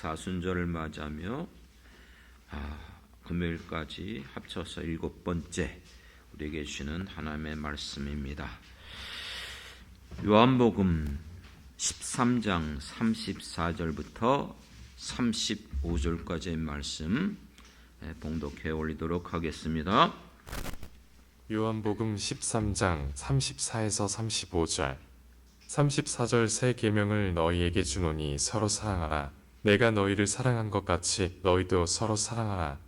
사순절을 맞이하며 금요일까지 합쳐서 7번째 우리에게 주시는 하나님의 말씀입니다. 요한복음 13장 34절부터 35절까지의 말씀 봉독해 올리도록 하겠습니다. 요한복음 13장 34에서 35절 34절 새 계명을 너희에게 주노니 서로 사랑하라. 내가 너희를 사랑한 것 같이 너희도 서로 사랑하라.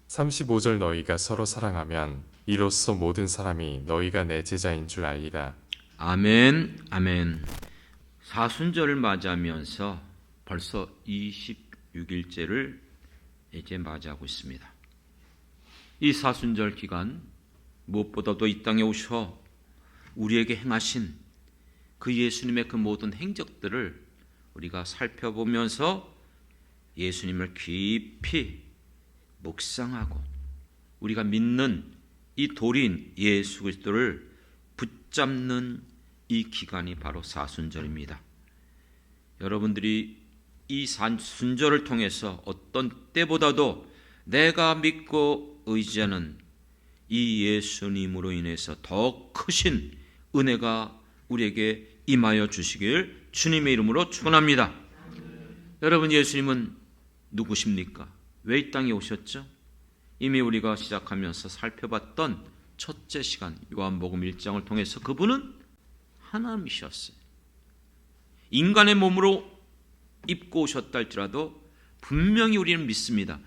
35절 너희가 서로 사랑하면 이로써 모든 사람이 너희가 내 제자인 줄 알리라. 아멘, 아멘. 사순절을 맞이하면서 벌써 26일째를 이제 맞이하고 있습니다. 이 사순절 기간 무엇보다도 이 땅에 오셔 우리에게 행하신 그 예수님의 그 모든 행적들을 우리가 살펴보면서 예수님을 깊이 묵상하고 우리가 믿는 이 도리인 예수 그리스도를 붙잡는 이 기간이 바로 사순절입니다. 여러분들이 이 사순절을 통해서 어떤 때보다도 내가 믿고 의지하는 이 예수님으로 인해서 더 크신 은혜가 우리에게 임하여 주시길 주님의 이름으로 축원합니다. 여러분, 예수님은 누구십니까? 왜 이 땅에 오셨죠? 이미 우리가 시작하면서 살펴봤던 첫째 시간 요한복음 1장을 통해서 그분은 하나님이셨어요. 인간의 몸으로 입고 오셨다 할지라도 분명히 우리는 믿습니다.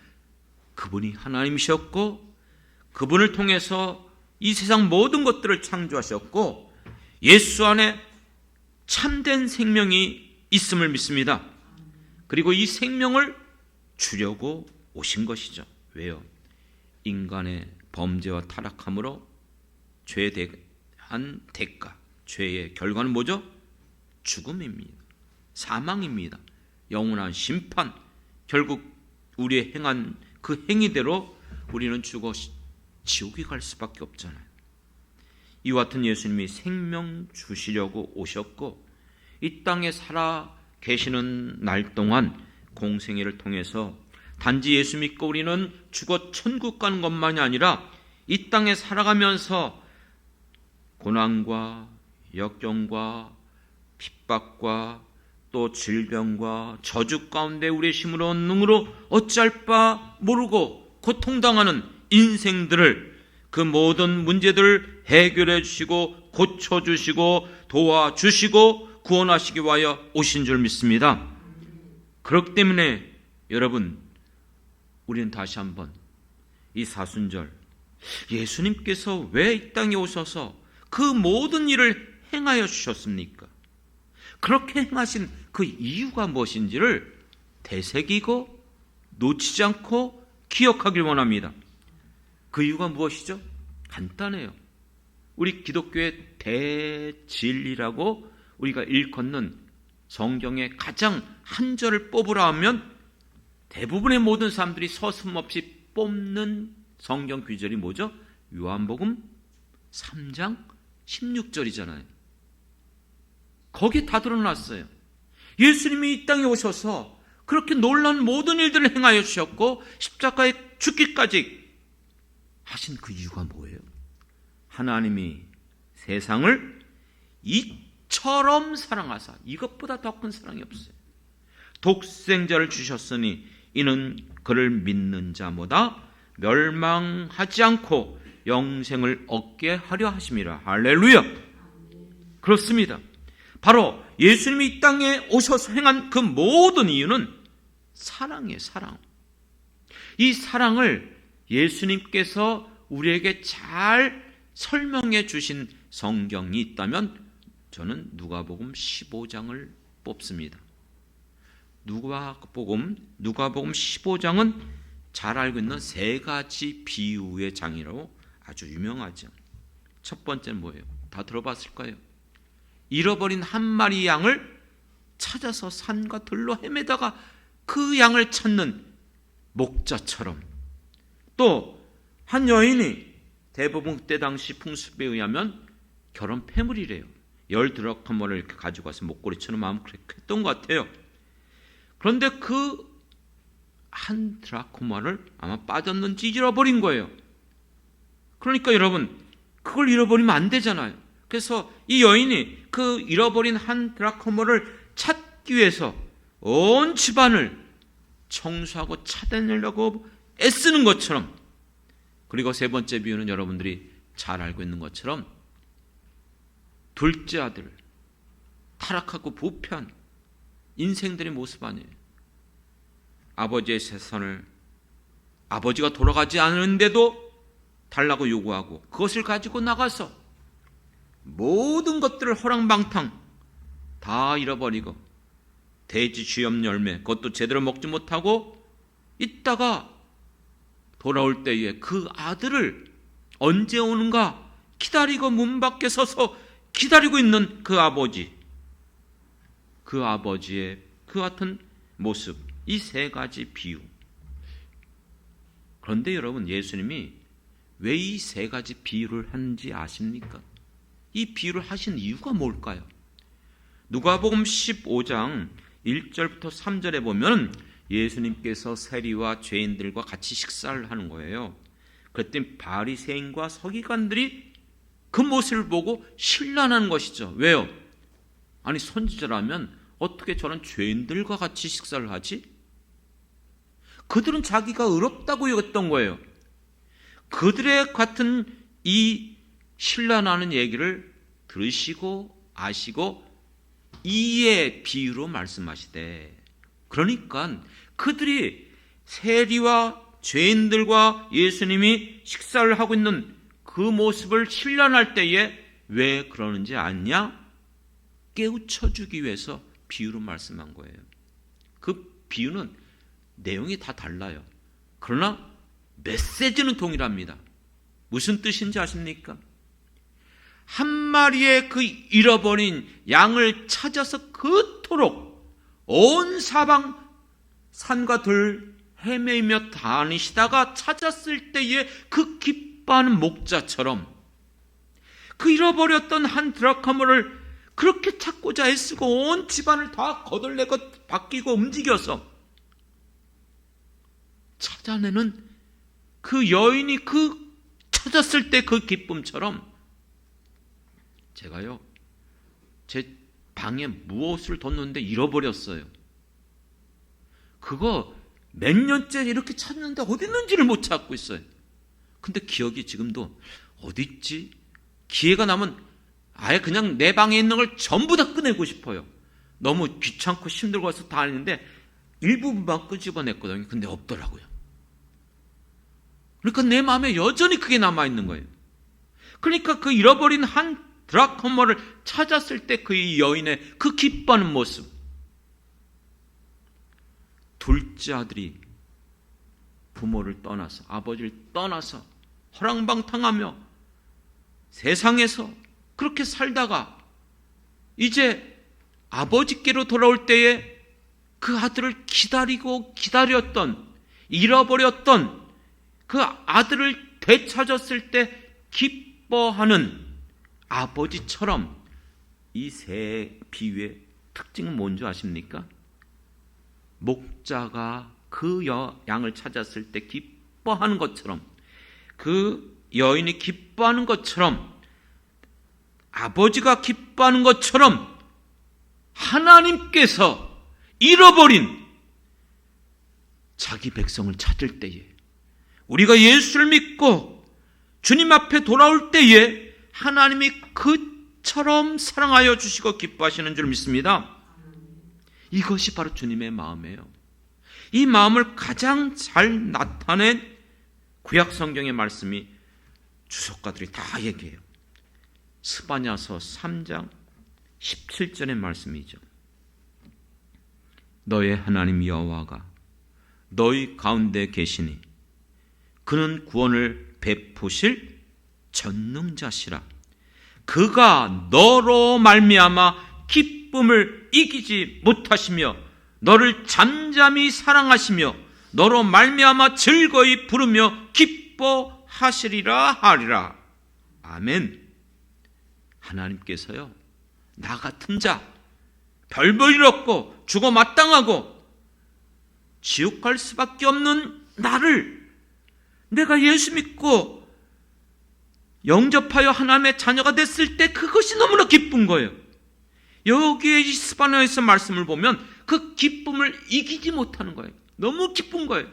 그분이 하나님이셨고 그분을 통해서 이 세상 모든 것들을 창조하셨고 예수 안에 참된 생명이 있음을 믿습니다. 그리고 이 생명을 주려고 오신 것이죠. 왜요? 인간의 범죄와 타락함으로 죄에 대한 대가, 죄의 결과는 뭐죠? 죽음입니다. 사망입니다. 영원한 심판. 결국 우리의 행한 그 행위대로 우리는 죽어 지옥에 갈 수밖에 없잖아요. 이와 같은 예수님이 생명 주시려고 오셨고 이 땅에 살아 계시는 날 동안 공생애를 통해서 단지 예수 믿고 우리는 죽어 천국 가는 것만이 아니라 이 땅에 살아가면서 고난과 역경과 핍박과 또 질병과 저주 가운데 우리의 힘으로 능으로 어찌할 바 모르고 고통당하는 인생들을 그 모든 문제들을 해결해 주시고 고쳐주시고 도와주시고 구원하시기 위하여 오신 줄 믿습니다. 그렇기 때문에 여러분, 우리는 다시 한번 이 사순절 예수님께서 왜 이 땅에 오셔서 그 모든 일을 행하여 주셨습니까? 그렇게 행하신 그 이유가 무엇인지를 되새기고 놓치지 않고 기억하길 원합니다. 그 이유가 무엇이죠? 간단해요. 우리 기독교의 대진리라고 우리가 일컫는 성경의 가장 한 절을 뽑으라 하면 대부분의 모든 사람들이 서슴없이 뽑는 성경 구절이 뭐죠? 요한복음 3장 16절이잖아요. 거기 다 드러났어요. 예수님이 이 땅에 오셔서 그렇게 놀라운 모든 일들을 행하여 주셨고 십자가에 죽기까지 하신 그 이유가 뭐예요? 하나님이 세상을 이처럼 사랑하사, 이것보다 더 큰 사랑이 없어요. 독생자를 주셨으니 이는 그를 믿는 자마다 멸망하지 않고 영생을 얻게 하려 하심이라. 할렐루야. 그렇습니다. 바로 예수님이 이 땅에 오셔서 행한 그 모든 이유는 사랑이에요. 사랑. 이 사랑을 예수님께서 우리에게 잘 설명해 주신 성경이 있다면 저는 누가복음 15장을 뽑습니다. 누가복음 15장은 잘 알고 있는 세 가지 비유의 장이라고 아주 유명하죠. 첫 번째는 뭐예요? 다 들어봤을까요? 잃어버린 한 마리 양을 찾아서 산과 들로 헤매다가 그 양을 찾는 목자처럼, 또 한 여인이 대부분 그때 당시 풍습에 의하면 결혼 패물이래요. 10드라크마를 이렇게 가지고 와서 목걸이처럼 마음 그렇게 했던 것 같아요. 그런데 그 한 드라크마를 아마 빠졌는지 잃어버린 거예요. 그러니까 여러분, 그걸 잃어버리면 안 되잖아요. 그래서 이 여인이 그 잃어버린 한 드라크마를 찾기 위해서 온 집안을 청소하고 찾아내려고 애쓰는 것처럼, 그리고 세 번째 비유는 여러분들이 잘 알고 있는 것처럼 둘째 아들, 타락하고 부패한 인생들의 모습 아니에요. 아버지의 재산을 아버지가 돌아가지 않은데도 달라고 요구하고 그것을 가지고 나가서 모든 것들을 허랑방탕 다 잃어버리고 돼지 쥐염 열매 그것도 제대로 먹지 못하고 있다가 돌아올 때에 그 아들을 언제 오는가 기다리고 문 밖에 서서 기다리고 있는 그 아버지의 그 같은 모습, 이 세 가지 비유. 그런데 여러분, 예수님이 왜 이 세 가지 비유를 하는지 아십니까? 이 비유를 하신 이유가 뭘까요? 누가복음 15장 1절부터 3절에 보면 예수님께서 세리와 죄인들과 같이 식사를 하는 거예요. 그때 바리새인과 서기관들이 그 모습을 보고 신란한 것이죠. 왜요? 아니, 선지자라면 어떻게 저런 죄인들과 같이 식사를 하지? 그들은 자기가 의롭다고 여겼던 거예요. 그들의 같은 이 신란하는 얘기를 들으시고 아시고 이의 비유로 말씀하시되, 그러니까 그들이 세리와 죄인들과 예수님이 식사를 하고 있는 그 모습을 신란할 때에 왜 그러는지 아냐? 깨우쳐주기 위해서 비유로 말씀한 거예요. 그 비유는 내용이 다 달라요. 그러나 메시지는 동일합니다. 무슨 뜻인지 아십니까? 한 마리의 그 잃어버린 양을 찾아서 그토록 온 사방 산과 들 헤매며 다니시다가 찾았을 때의 그 기뻐하는 목자처럼 그 잃어버렸던 한 드라크마를 그렇게 찾고자 애쓰고 온 집안을 다 거들내고 바뀌고 움직여서 찾아내는 그 여인이 그 찾았을 때 그 기쁨처럼, 제가요 제 방에 무엇을 뒀는데 잃어버렸어요. 그거 몇 년째 이렇게 찾는데 어디 있는지를 못 찾고 있어요. 근데 기억이 지금도 어디 있지? 기회가 나면 아예 그냥 내 방에 있는 걸 전부 다 꺼내고 싶어요. 너무 귀찮고 힘들고 해서 다 하는데 일부분만 끄집어냈거든요. 근데 없더라고요. 그러니까 내 마음에 여전히 그게 남아있는 거예요. 그러니까 그 잃어버린 한 드라크마를 찾았을 때 그 여인의 그 기뻐하는 모습. 둘째 아들이 부모를 떠나서, 아버지를 떠나서 허랑방탕하며 세상에서 그렇게 살다가 이제 아버지께로 돌아올 때에 그 아들을 기다리고 기다렸던, 잃어버렸던 그 아들을 되찾았을 때 기뻐하는 아버지처럼, 이 세 비유의 특징은 뭔지 아십니까? 목자가 그 양을 찾았을 때 기뻐하는 것처럼, 그 여인이 기뻐하는 것처럼, 아버지가 기뻐하는 것처럼 하나님께서 잃어버린 자기 백성을 찾을 때에, 우리가 예수를 믿고 주님 앞에 돌아올 때에 하나님이 그처럼 사랑하여 주시고 기뻐하시는 줄 믿습니다. 이것이 바로 주님의 마음이에요. 이 마음을 가장 잘 나타낸 구약 성경의 말씀이 주석가들이 다 얘기해요. 스바냐서 3장 17절의 말씀이죠. 너의 하나님 여호와가 너희 가운데 계시니 그는 구원을 베푸실 전능자시라. 그가 너로 말미암아 기쁨을 이기지 못하시며 너를 잠잠히 사랑하시며 너로 말미암아 즐거이 부르며 기뻐하시리라 하리라. 아멘. 하나님께서요, 나 같은 자, 별볼 일 없고 죽어 마땅하고 지옥 갈 수밖에 없는 나를 내가 예수 믿고 영접하여 하나님의 자녀가 됐을 때 그것이 너무나 기쁜 거예요. 여기에 이 스바냐에서 말씀을 보면 그 기쁨을 이기지 못하는 거예요. 너무 기쁜 거예요.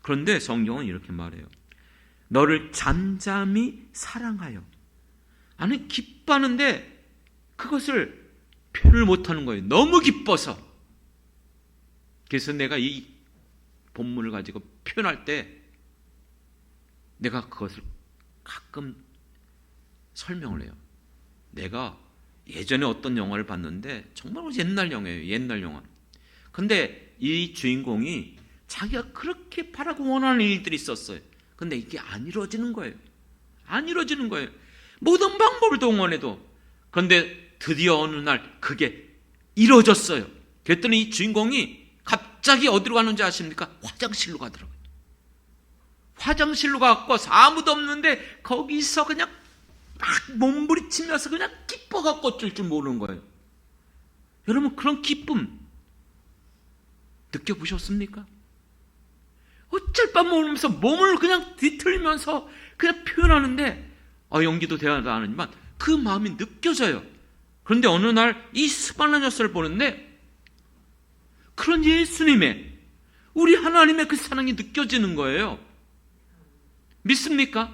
그런데 성경은 이렇게 말해요. 너를 잠잠히 사랑하여. 아니, 기뻐하는데 그것을 표현을 못하는 거예요. 너무 기뻐서. 그래서 내가 이 본문을 가지고 표현할 때 내가 그것을 가끔 설명을 해요. 내가 예전에 어떤 영화를 봤는데 정말 옛날 영화예요. 옛날 영화. 근데 이 주인공이 자기가 그렇게 바라고 원하는 일들이 있었어요. 근데 이게 안 이루어지는 거예요. 안 이루어지는 거예요. 모든 방법을 동원해도. 그런데 드디어 어느 날 그게 이루어졌어요. 그랬더니 이 주인공이 갑자기 어디로 가는지 아십니까? 화장실로 가더라고요. 화장실로 가고 아무도 없는데 거기서 그냥 막 몸부리치면서 그냥 기뻐갖고 어쩔 줄 모르는 거예요. 여러분, 그런 기쁨 느껴보셨습니까? 어쩔 바 모르면서 몸을 그냥 뒤틀면서 그냥 표현하는데 연기도 대화도 안 하지만 그 마음이 느껴져요. 그런데 어느 날 이 스바냐서를 보는데 그런 예수님의, 우리 하나님의 그 사랑이 느껴지는 거예요. 믿습니까?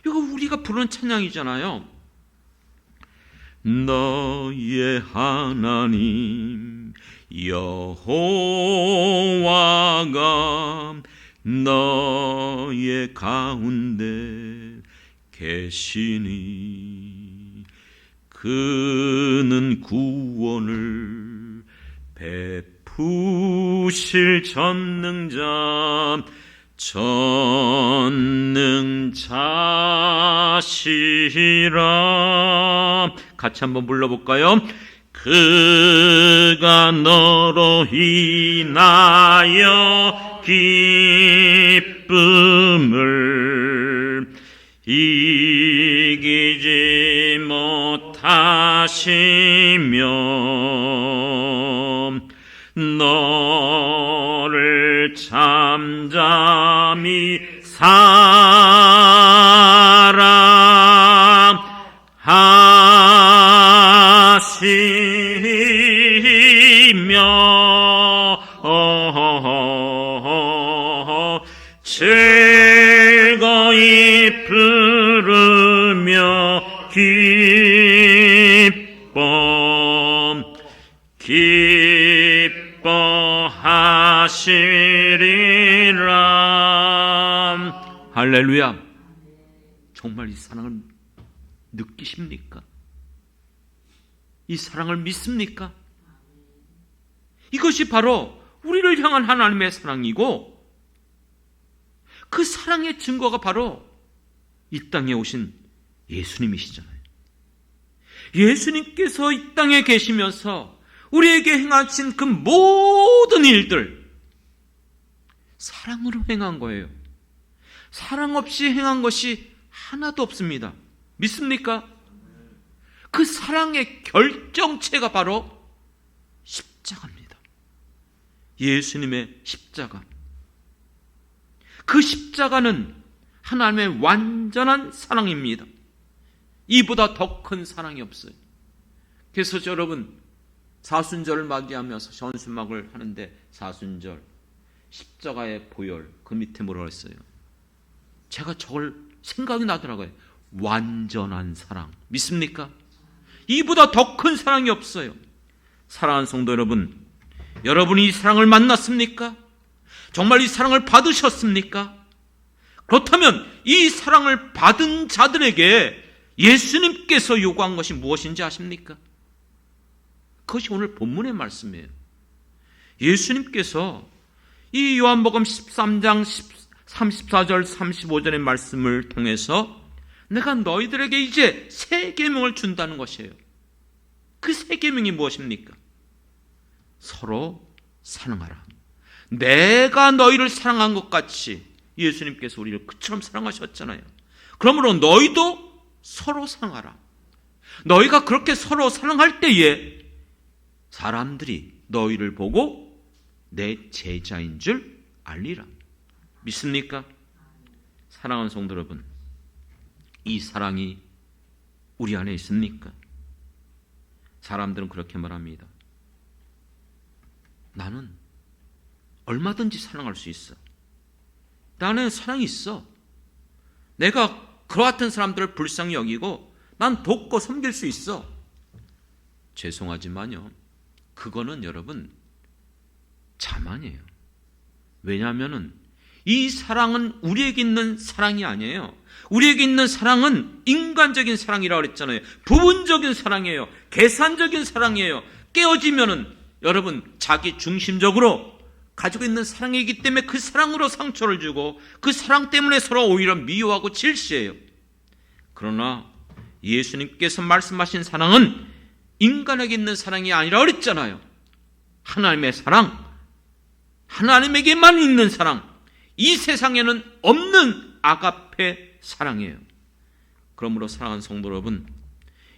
이거 우리가 부르는 찬양이잖아요. 너의 하나님 여호와가 너의 가운데 계시니 그는 구원을 베푸실 전능자시라. 같이 한번 불러볼까요? 그가 너로 인하여 기쁨을 이기지 못하시며 너를 잠잠히 사랑하시며 즐거이 부르며 기뻐하시리라. 할렐루야. 정말 이 사랑을 느끼십니까? 이 사랑을 믿습니까? 이것이 바로 우리를 향한 하나님의 사랑이고, 그 사랑의 증거가 바로 이 땅에 오신 예수님이시잖아요. 예수님께서 이 땅에 계시면서 우리에게 행하신 그 모든 일들 사랑으로 행한 거예요. 사랑 없이 행한 것이 하나도 없습니다. 믿습니까? 그 사랑의 결정체가 바로 십자가입니다. 예수님의 십자가. 그 십자가는 하나님의 완전한 사랑입니다. 이보다 더 큰 사랑이 없어요. 그래서 여러분, 사순절을 맞이하면서 현수막을 하는데 사순절, 십자가의 보혈, 그 밑에 뭐라고 했어요? 제가 저걸 생각이 나더라고요. 완전한 사랑. 믿습니까? 이보다 더 큰 사랑이 없어요. 사랑하는 성도 여러분, 여러분이 이 사랑을 만났습니까? 정말 이 사랑을 받으셨습니까? 그렇다면 이 사랑을 받은 자들에게 예수님께서 요구한 것이 무엇인지 아십니까? 그것이 오늘 본문의 말씀이에요. 예수님께서 이 요한복음 13장 34절 35절의 말씀을 통해서 내가 너희들에게 이제 새 계명을 준다는 것이에요. 그 새 계명이 무엇입니까? 서로 사랑하라. 내가 너희를 사랑한 것 같이 예수님께서 우리를 그처럼 사랑하셨잖아요. 그러므로 너희도 서로 사랑하라. 너희가 그렇게 서로 사랑할 때에 사람들이 너희를 보고 내 제자인 줄 알리라. 믿습니까? 사랑하는 성도 여러분, 이 사랑이 우리 안에 있습니까? 사람들은 그렇게 말합니다. 나는 얼마든지 사랑할 수 있어. 나는 사랑이 있어. 내가 그와 같은 사람들을 불쌍히 여기고 난 돕고 섬길 수 있어. 죄송하지만요, 그거는 여러분 자만이에요. 왜냐하면 이 사랑은 우리에게 있는 사랑이 아니에요. 우리에게 있는 사랑은 인간적인 사랑이라고 그랬잖아요. 부분적인 사랑이에요. 계산적인 사랑이에요. 깨어지면은 여러분 자기 중심적으로 가지고 있는 사랑이기 때문에 그 사랑으로 상처를 주고 그 사랑 때문에 서로 오히려 미워하고 질시해요. 그러나 예수님께서 말씀하신 사랑은 인간에게 있는 사랑이 아니라 그랬잖아요. 하나님의 사랑, 하나님에게만 있는 사랑, 이 세상에는 없는 아가페 사랑이에요. 그러므로 사랑하는 성도 여러분,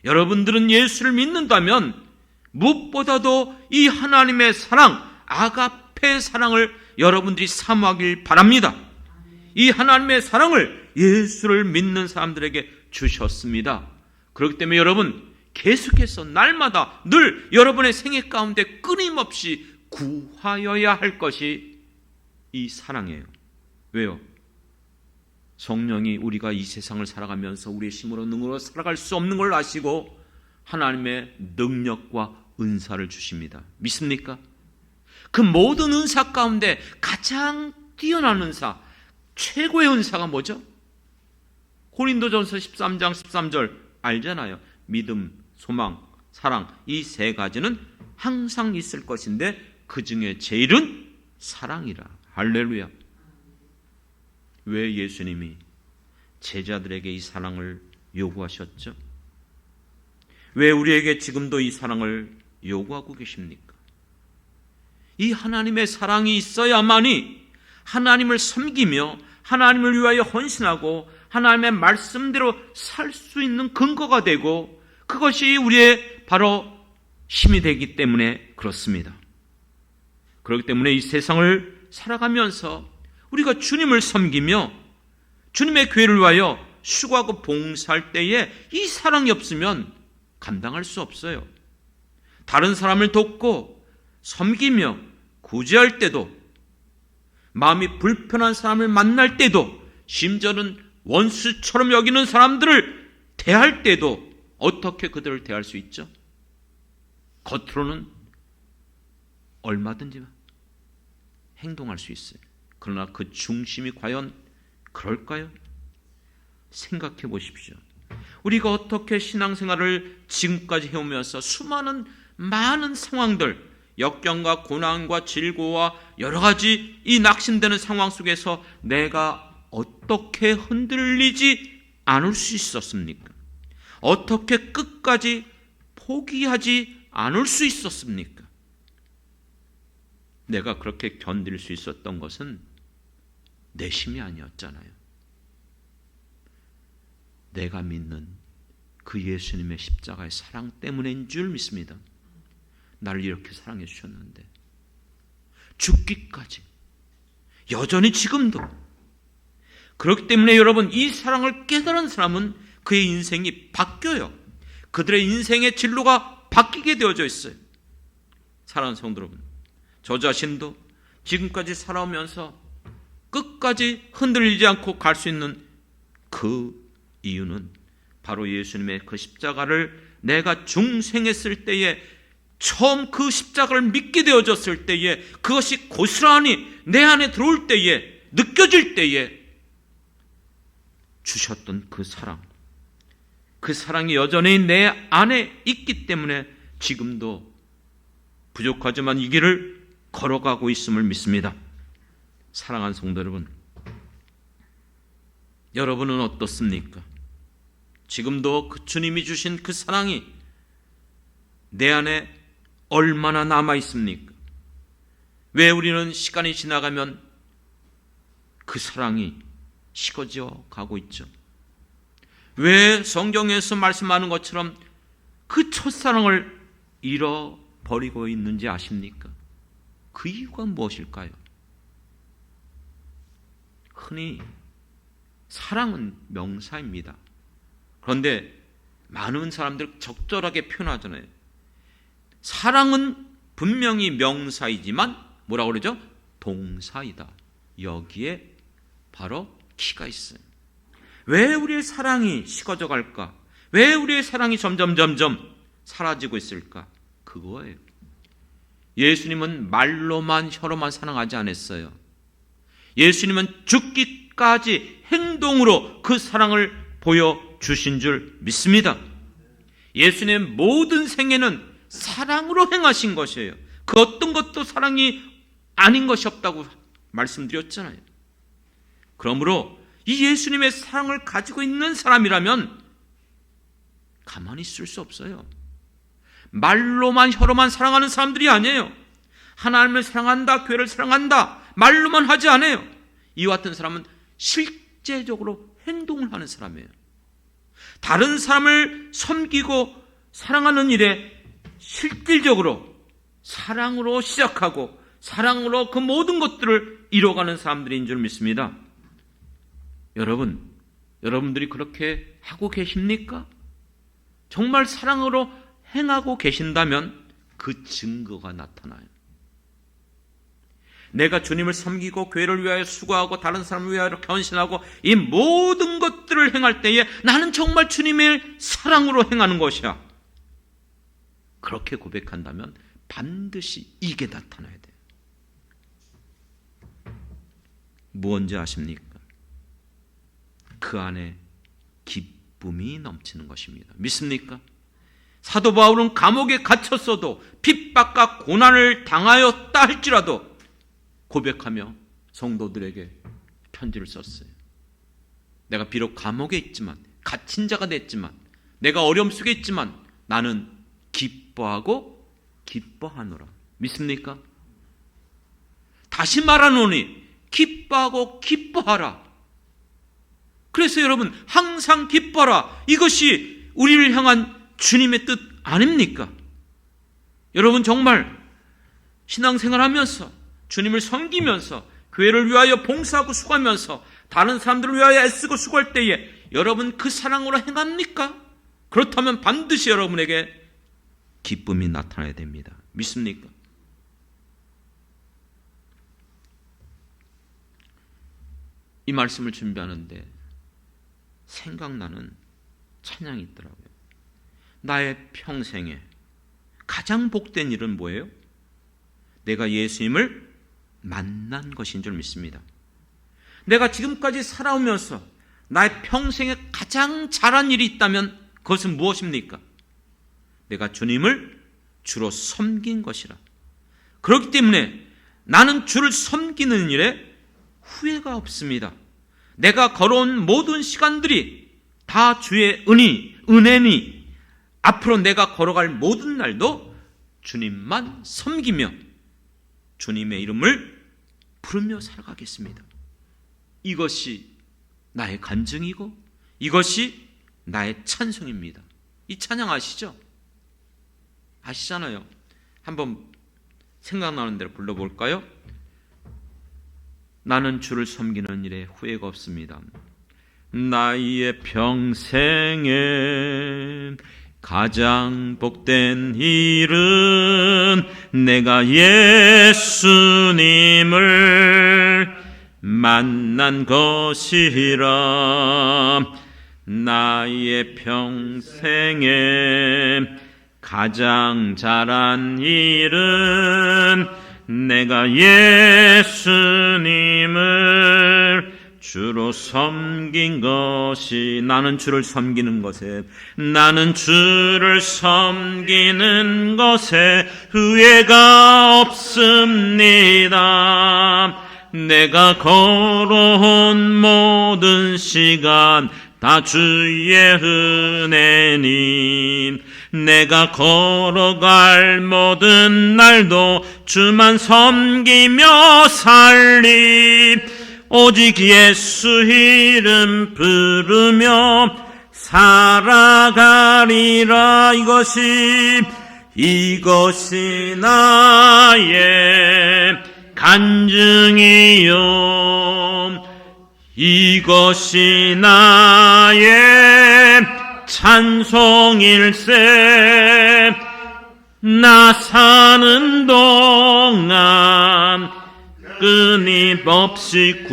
여러분들은 예수를 믿는다면 무엇보다도 이 하나님의 사랑, 아가페 사랑을 여러분들이 사모하길 바랍니다. 이 하나님의 사랑을 예수를 믿는 사람들에게 주셨습니다. 그렇기 때문에 여러분 계속해서 날마다 늘 여러분의 생애 가운데 끊임없이 구하여야 할 것이 이 사랑이에요. 왜요? 성령이 우리가 이 세상을 살아가면서 우리의 힘으로 능으로 살아갈 수 없는 걸 아시고 하나님의 능력과 은사를 주십니다. 믿습니까? 그 모든 은사 가운데 가장 뛰어난 은사, 최고의 은사가 뭐죠? 고린도전서 13장 13절 알잖아요. 믿음, 소망, 사랑, 이 세 가지는 항상 있을 것인데 그 중에 제일은 사랑이라. 할렐루야. 왜 예수님이 제자들에게 이 사랑을 요구하셨죠? 왜 우리에게 지금도 이 사랑을 요구하고 계십니까? 이 하나님의 사랑이 있어야만이 하나님을 섬기며 하나님을 위하여 헌신하고 하나님의 말씀대로 살 수 있는 근거가 되고 그것이 우리의 바로 힘이 되기 때문에 그렇습니다. 그렇기 때문에 이 세상을 살아가면서 우리가 주님을 섬기며 주님의 교회를 위하여 수고하고 봉사할 때에 이 사랑이 없으면 감당할 수 없어요. 다른 사람을 돕고 섬기며 구제할 때도, 마음이 불편한 사람을 만날 때도, 심지어는 원수처럼 여기는 사람들을 대할 때도 어떻게 그들을 대할 수 있죠? 겉으로는 얼마든지 행동할 수 있어요. 그러나 그 중심이 과연 그럴까요? 생각해 보십시오. 우리가 어떻게 신앙생활을 지금까지 해오면서 수많은 많은 상황들, 역경과 고난과 질고와 여러 가지 이 낙심되는 상황 속에서 내가 어떻게 흔들리지 않을 수 있었습니까? 어떻게 끝까지 포기하지 않을 수 있었습니까? 내가 그렇게 견딜 수 있었던 것은 내 힘이 아니었잖아요. 내가 믿는 그 예수님의 십자가의 사랑 때문인 줄 믿습니다. 나를 이렇게 사랑해 주셨는데 죽기까지 여전히 지금도 그렇기 때문에 여러분 이 사랑을 깨달은 사람은 그의 인생이 바뀌어요. 그들의 인생의 진로가 바뀌게 되어져 있어요. 사랑하는 성도 여러분, 저 자신도 지금까지 살아오면서 끝까지 흔들리지 않고 갈 수 있는 그 이유는 바로 예수님의 그 십자가를 내가 중생했을 때에 처음 그 십자가를 믿게 되어졌을 때에 그것이 고스란히 내 안에 들어올 때에 느껴질 때에 주셨던 그 사랑, 그 사랑이 여전히 내 안에 있기 때문에 지금도 부족하지만 이 길을 걸어가고 있음을 믿습니다. 사랑하는 성도 여러분, 여러분은 어떻습니까? 지금도 그 주님이 주신 그 사랑이 내 안에 얼마나 남아 있습니까? 왜 우리는 시간이 지나가면 그 사랑이 식어져 가고 있죠? 왜 성경에서 말씀하는 것처럼 그 첫사랑을 잃어버리고 있는지 아십니까? 그 이유가 무엇일까요? 흔히 사랑은 명사입니다. 그런데 많은 사람들 적절하게 표현하잖아요. 사랑은 분명히 명사이지만 뭐라고 그러죠? 동사이다. 여기에 바로 키가 있어요. 왜 우리의 사랑이 식어져 갈까? 왜 우리의 사랑이 점점 사라지고 있을까? 그거예요. 예수님은 말로만 혀로만 사랑하지 않았어요. 예수님은 죽기까지 행동으로 그 사랑을 보여주신 줄 믿습니다. 예수님의 모든 생애는 사랑으로 행하신 것이에요. 그 어떤 것도 사랑이 아닌 것이 없다고 말씀드렸잖아요. 그러므로 이 예수님의 사랑을 가지고 있는 사람이라면 가만히 있을 수 없어요. 말로만 혀로만 사랑하는 사람들이 아니에요. 하나님을 사랑한다, 교회를 사랑한다 말로만 하지 않아요. 이와 같은 사람은 실제적으로 행동을 하는 사람이에요. 다른 사람을 섬기고 사랑하는 일에 실질적으로 사랑으로 시작하고 사랑으로 그 모든 것들을 이뤄가는 사람들인 줄 믿습니다. 여러분들이 그렇게 하고 계십니까? 정말 사랑으로 행하고 계신다면 그 증거가 나타나요. 내가 주님을 섬기고 교회를 위하여 수고하고 다른 사람을 위하여 헌신하고 이 모든 것들을 행할 때에 나는 정말 주님의 사랑으로 행하는 것이야. 그렇게 고백한다면 반드시 이게 나타나야 돼요. 무언지 아십니까? 그 안에 기쁨이 넘치는 것입니다. 믿습니까? 사도 바울은 감옥에 갇혔어도 핍박과 고난을 당하였다 할지라도 고백하며 성도들에게 편지를 썼어요. 내가 비록 감옥에 있지만, 갇힌 자가 됐지만, 내가 어려움 속에 있지만 나는 기뻐하고 기뻐하노라. 믿습니까? 다시 말하노니 기뻐하고 기뻐하라. 그래서 여러분 항상 기뻐하라. 이것이 우리를 향한 주님의 뜻 아닙니까? 여러분 정말 신앙생활하면서 주님을 섬기면서 교회를 위하여 봉사하고 수고하면서 다른 사람들을 위하여 애쓰고 수고할 때에 여러분 그 사랑으로 행합니까? 그렇다면 반드시 여러분에게 기쁨이 나타나야 됩니다. 믿습니까? 이 말씀을 준비하는데 생각나는 찬양이 있더라고요. 나의 평생에 가장 복된 일은 뭐예요? 내가 예수님을 만난 것인 줄 믿습니다. 내가 지금까지 살아오면서 나의 평생에 가장 잘한 일이 있다면 그것은 무엇입니까? 내가 주님을 주로 섬긴 것이라. 그렇기 때문에 나는 주를 섬기는 일에 후회가 없습니다. 내가 걸어온 모든 시간들이 다 주의 은혜니 앞으로 내가 걸어갈 모든 날도 주님만 섬기며 주님의 이름을 부르며 살아가겠습니다. 이것이 나의 간증이고 이것이 나의 찬송입니다. 이 찬양 아시죠? 아시잖아요. 한번 생각나는 대로 불러볼까요? 나는 주를 섬기는 일에 후회가 없습니다. 나의 평생에 가장 복된 일은 내가 예수님을 만난 것이라. 나의 평생에 가장 잘한 일은 내가 예수님을 주로 섬긴 것이. 나는 주를 섬기는 것에 후회가 없습니다. 내가 걸어온 모든 시간 다 주의 은혜니 내가 걸어갈 모든 날도 주만 섬기며 살리. 오직 예수 이름 부르며 살아가리라. 이것이 이것이 나의 간증이요 이것이 나의 찬송일세 나 사는 동안 끊임없이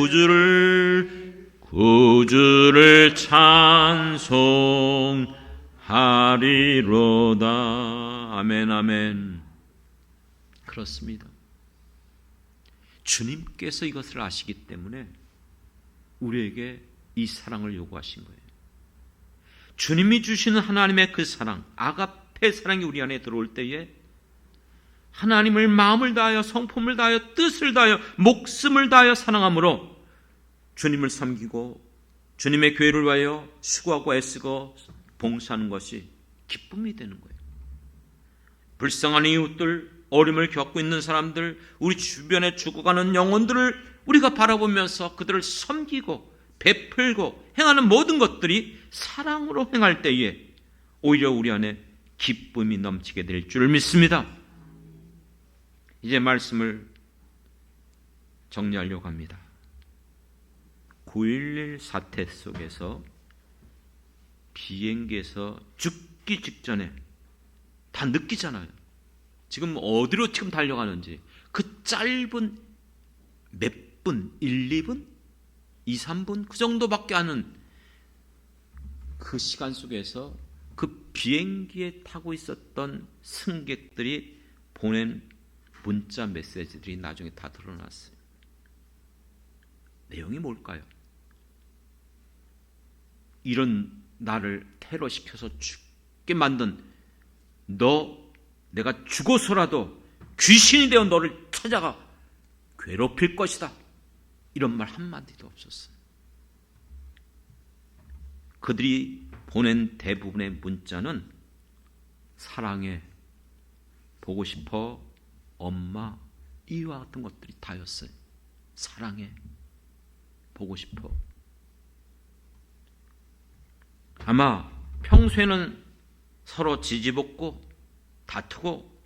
구주를 찬송하리로다. 아멘 아멘. 그렇습니다. 주님께서 이것을 아시기 때문에 우리에게 이 사랑을 요구하신 거예요. 주님이 주시는 하나님의 그 사랑, 아가페 사랑이 우리 안에 들어올 때에 하나님을 마음을 다하여 성품을 다하여 뜻을 다하여 목숨을 다하여 사랑함으로 주님을 섬기고 주님의 교회를 위하여 수고하고 애쓰고 봉사하는 것이 기쁨이 되는 거예요. 불쌍한 이웃들, 어려움을 겪고 있는 사람들, 우리 주변에 죽어가는 영혼들을 우리가 바라보면서 그들을 섬기고 베풀고 행하는 모든 것들이 사랑으로 행할 때에 오히려 우리 안에 기쁨이 넘치게 될 줄 믿습니다. 이제 말씀을 정리하려고 합니다. 9.11 사태 속에서 비행기에서 죽기 직전에 다 느끼잖아요. 지금 어디로 지금 달려가는지. 그 짧은 몇 분, 1, 2분, 2, 3분 그 정도밖에 안 하는 그 시간 속에서 그 비행기에 타고 있었던 승객들이 보낸 문자 메시지들이 나중에 다 드러났어요. 내용이 뭘까요? 이런 나를 테러시켜서 죽게 만든 내가 죽어서라도 귀신이 되어 너를 찾아가 괴롭힐 것이다. 이런 말 한마디도 없었어요. 그들이 보낸 대부분의 문자는 사랑해, 보고 싶어, 엄마, 이와 같은 것들이 다였어요. 사랑해, 보고 싶어. 아마 평소에는 서로 지지볶고 다투고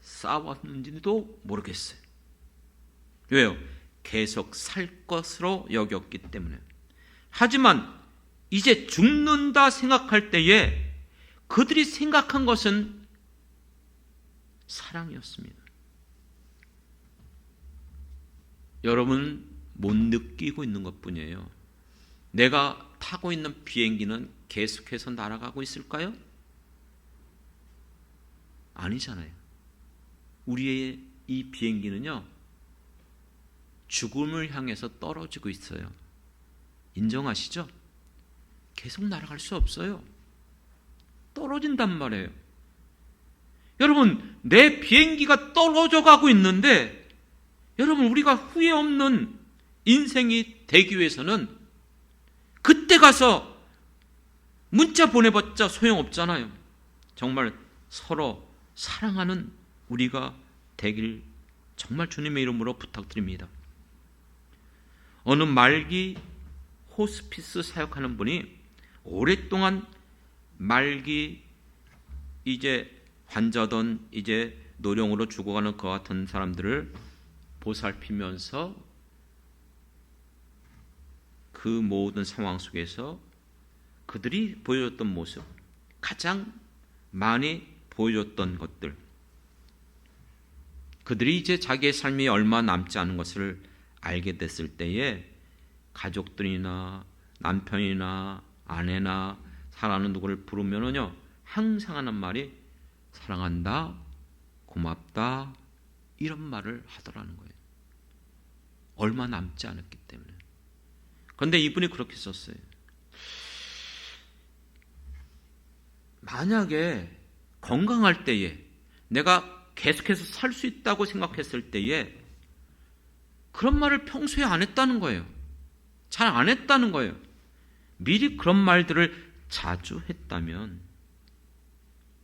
싸웠는지도 모르겠어요. 왜요? 계속 살 것으로 여겼기 때문에. 하지만 이제 죽는다 생각할 때에 그들이 생각한 것은 사랑이었습니다. 여러분 못 느끼고 있는 것뿐이에요. 내가 타고 있는 비행기는 계속해서 날아가고 있을까요? 아니잖아요. 우리의 이 비행기는요, 죽음을 향해서 떨어지고 있어요. 인정하시죠? 계속 날아갈 수 없어요. 떨어진단 말이에요. 여러분, 내 비행기가 떨어져 가고 있는데, 여러분, 우리가 후회 없는 인생이 되기 위해서는 그때 가서 문자 보내봤자 소용없잖아요. 정말 서로 사랑하는 우리가 되길 정말 주님의 이름으로 부탁드립니다. 어느 말기 호스피스 사역하는 분이 오랫동안 말기 이제 환자든 이제 노령으로 죽어가는 그 같은 사람들을 보살피면서 그 모든 상황 속에서 그들이 보여줬던 모습, 가장 많이 보여줬던 것들, 그들이 이제 자기의 삶이 얼마 남지 않은 것을 알게 됐을 때에 가족들이나 남편이나 아내나 사랑하는 누구를 부르면은요, 항상 하는 말이 사랑한다, 고맙다, 이런 말을 하더라는 거예요. 얼마 남지 않았기 때문에. 그런데 이분이 그렇게 썼어요. 만약에 건강할 때에 내가 계속해서 살 수 있다고 생각했을 때에 그런 말을 평소에 안 했다는 거예요. 잘 안 했다는 거예요. 미리 그런 말들을 자주 했다면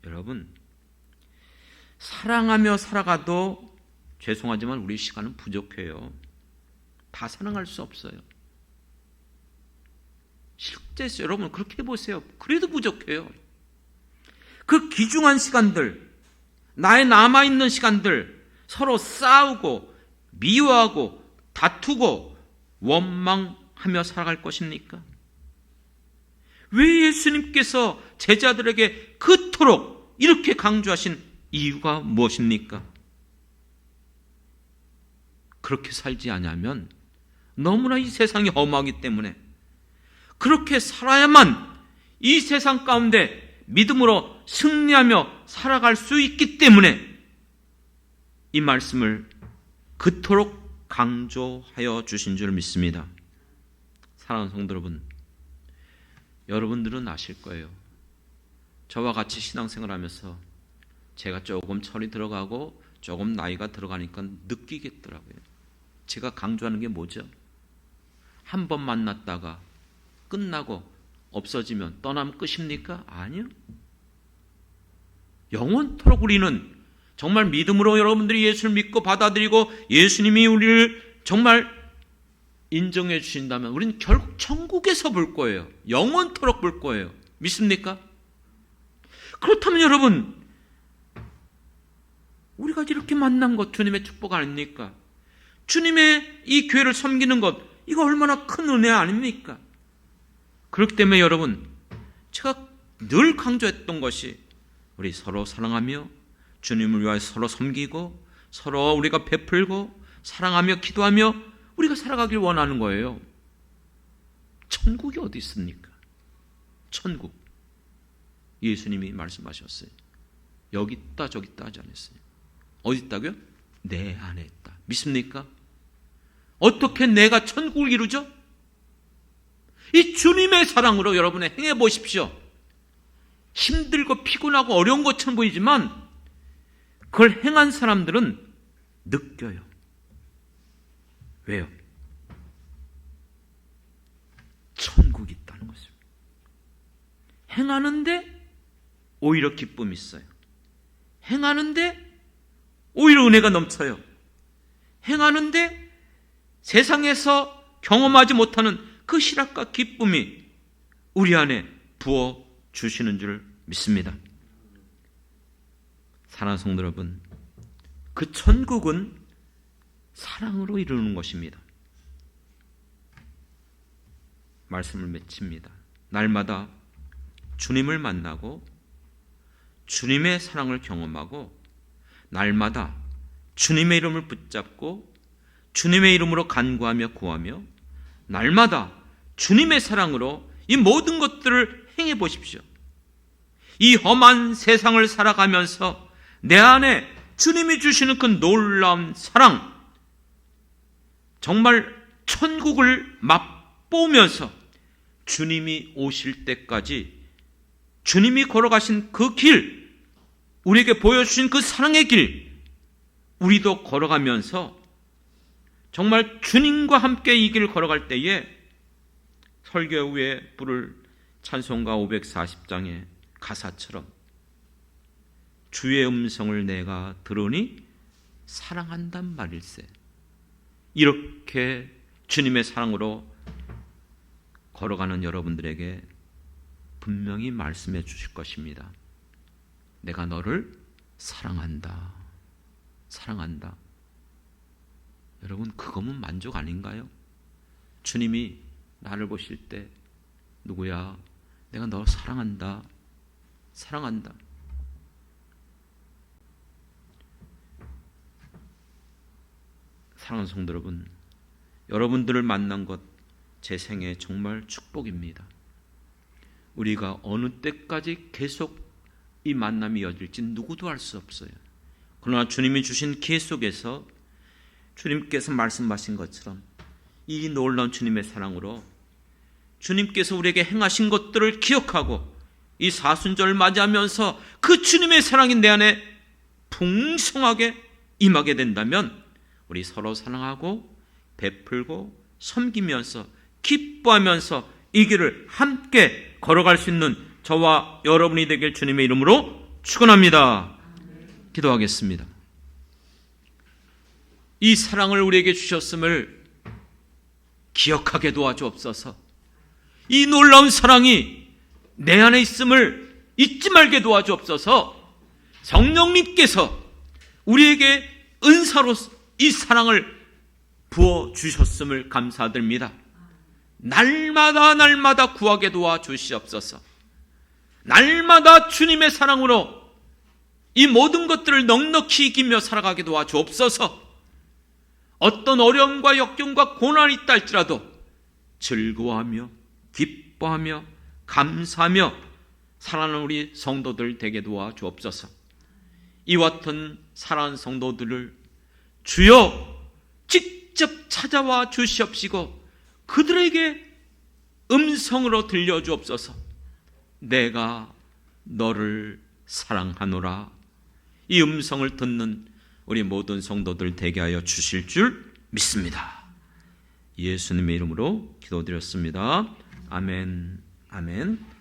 여러분, 사랑하며 살아가도 죄송하지만 우리 시간은 부족해요. 다 사랑할 수 없어요. 실제 여러분 그렇게 해보세요. 그래도 부족해요. 그 귀중한 시간들, 나의 남아있는 시간들 서로 싸우고 미워하고 다투고 원망하며 살아갈 것입니까? 왜 예수님께서 제자들에게 그토록 이렇게 강조하신 이유가 무엇입니까? 그렇게 살지 않으면 너무나 이 세상이 험하기 때문에 그렇게 살아야만 이 세상 가운데 믿음으로 승리하며 살아갈 수 있기 때문에 이 말씀을 그토록 강조하여 주신 줄 믿습니다. 사랑하는 성도 여러분, 여러분들은 아실 거예요. 저와 같이 신앙생활 하면서 제가 조금 철이 들어가고 조금 나이가 들어가니까 느끼겠더라고요. 제가 강조하는 게 뭐죠? 한 번 만났다가 끝나고 없어지면 떠나면 끝입니까? 아니요. 영원토록 우리는 정말 믿음으로 여러분들이 예수를 믿고 받아들이고 예수님이 우리를 정말 인정해 주신다면 우리는 결국 천국에서 볼 거예요. 영원토록 볼 거예요. 믿습니까? 그렇다면 여러분, 우리가 이렇게 만난 것 주님의 축복 아닙니까? 주님의 이 교회를 섬기는 것, 이거 얼마나 큰 은혜 아닙니까? 그렇기 때문에 여러분, 제가 늘 강조했던 것이 우리 서로 사랑하며 주님을 위하여 서로 섬기고 서로 우리가 베풀고 사랑하며 기도하며 우리가 살아가길 원하는 거예요. 천국이 어디 있습니까? 천국. 예수님이 말씀하셨어요. 여기 있다 저기 있다 하지 않았어요. 어디 있다고요? 내 안에 있다. 믿습니까? 어떻게 내가 천국을 이루죠? 이 주님의 사랑으로 여러분의 행해 보십시오. 힘들고 피곤하고 어려운 것처럼 보이지만 그걸 행한 사람들은 느껴요. 왜요? 천국이 있다는 것을. 행하는데 오히려 기쁨이 있어요. 행하는데 오히려 은혜가 넘쳐요. 행하는데 세상에서 경험하지 못하는 그 희락과 기쁨이 우리 안에 부어 주시는 줄 믿습니다. 사랑하는 성도 여러분, 그 천국은 사랑으로 이루는 것입니다. 말씀을 맺힙니다. 날마다 주님을 만나고 주님의 사랑을 경험하고 날마다 주님의 이름을 붙잡고 주님의 이름으로 간구하며 구하며 날마다 주님의 사랑으로 이 모든 것들을 행해 보십시오. 이 험한 세상을 살아가면서 내 안에 주님이 주시는 그 놀라운 사랑, 정말 천국을 맛보면서 주님이 오실 때까지 주님이 걸어가신 그 길, 우리에게 보여주신 그 사랑의 길, 우리도 걸어가면서 정말 주님과 함께 이 길을 걸어갈 때에 설교 후에 부를 찬송가 540장의 가사처럼 주의 음성을 내가 들으니 사랑한단 말일세. 이렇게 주님의 사랑으로 걸어가는 여러분들에게 분명히 말씀해 주실 것입니다. 내가 너를 사랑한다. 사랑한다. 여러분, 그거면 만족 아닌가요? 주님이 나를 보실 때 누구야? 내가 너 사랑한다. 사랑한다. 사랑하는 성도 여러분, 여러분들을 만난 것 제 생애 정말 축복입니다. 우리가 어느 때까지 계속 이 만남이 이어질지 누구도 알 수 없어요. 그러나 주님이 주신 기회 속에서 주님께서 말씀하신 것처럼 이 놀라운 주님의 사랑으로 주님께서 우리에게 행하신 것들을 기억하고 이 사순절을 맞이하면서 그 주님의 사랑이 내 안에 풍성하게 임하게 된다면 우리 서로 사랑하고 베풀고 섬기면서 기뻐하면서 이 길을 함께 걸어갈 수 있는 저와 여러분이 되길 주님의 이름으로 축원합니다. 기도하겠습니다. 이 사랑을 우리에게 주셨음을 기억하게 도와주옵소서. 이 놀라운 사랑이 내 안에 있음을 잊지 말게 도와주옵소서. 성령님께서 우리에게 은사로 이 사랑을 부어주셨음을 감사드립니다. 날마다 구하게 도와주시옵소서. 날마다 주님의 사랑으로 이 모든 것들을 넉넉히 이기며 살아가게 도와주옵소서. 어떤 어려움과 역경과 고난이 있다 할지라도 즐거워하며 기뻐하며 감사하며 살아가는 우리 성도들 되게 도와주옵소서. 이와 같은 사랑하는 성도들을 주여 직접 찾아와 주시옵시고 그들에게 음성으로 들려주옵소서. 내가 너를 사랑하노라. 이 음성을 듣는 우리 모든 성도들 되게 하여 주실 줄 믿습니다. 예수님의 이름으로 기도드렸습니다. 아멘. 아멘.